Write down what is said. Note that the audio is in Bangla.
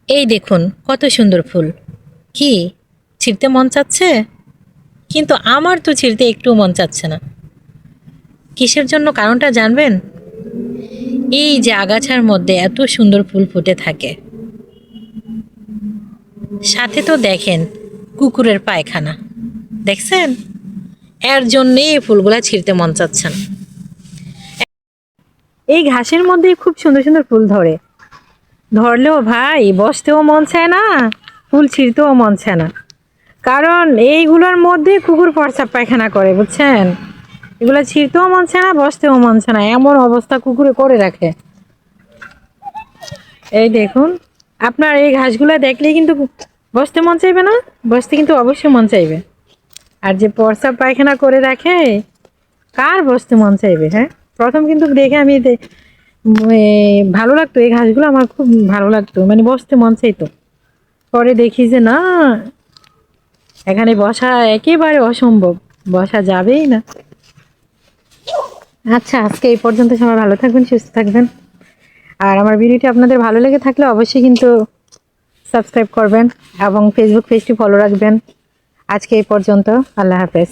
এই দেখুন কত সুন্দর ফুল। কি ছিঁড়তে মন চাচ্ছে? কিন্তু আমার তো ছিঁড়তে একটু মন চাচ্ছে না। কিসের জন্য কারণটা জানবেন? এই যে আগাছার মধ্যে এত সুন্দর ফুল ফুটে থাকে, সাথে তো দেখেন কুকুরের পায়খানা, দেখছেন? এর জন্যেই এই ফুলগুলা ছিঁড়তে মন চাচ্ছে না। এই ঘাসের মধ্যে খুব সুন্দর সুন্দর ফুল ধরে, ধরলেও ভাই বসতেও মন চায় না, ফুল ছিঁড়তেও মন চায় না। কারণ এইগুলোর মধ্যে কুকুর প্রস্রাব পায়খানা করে, বুঝছেন? এগুলো ছিঁড়তেও মন চায় না, বসতেও মন চায় না, এমন অবস্থা কুকুরে করে রাখে। এই দেখুন, আপনার এই ঘাসগুলো দেখলেই কিন্তু বসতে মন চাইবে না? বসতে কিন্তু অবশ্যই মন চাইবে। আর যে প্রস্রাব পায়খানা করে রাখে, কার বসতে মন চাইবে? হ্যাঁ, প্রথম কিন্তু দেখে আমি ভালো লাগতো, এই ঘাসগুলো আমার খুব ভালো লাগতো, মানে বসতে মন চাইতো। পরে দেখি যে না, এখানে বসা একেবারে অসম্ভব, বসা যাবেই না। আচ্ছা, আজকে এই পর্যন্ত। সবাই ভালো থাকবেন, সুস্থ থাকবেন। আর আমার ভিডিওটি আপনাদের ভালো লেগে থাকলে অবশ্যই কিন্তু সাবস্ক্রাইব করবেন এবং ফেসবুক পেজটি ফলো রাখবেন। আজকে এই পর্যন্ত। আল্লাহ হাফেজ।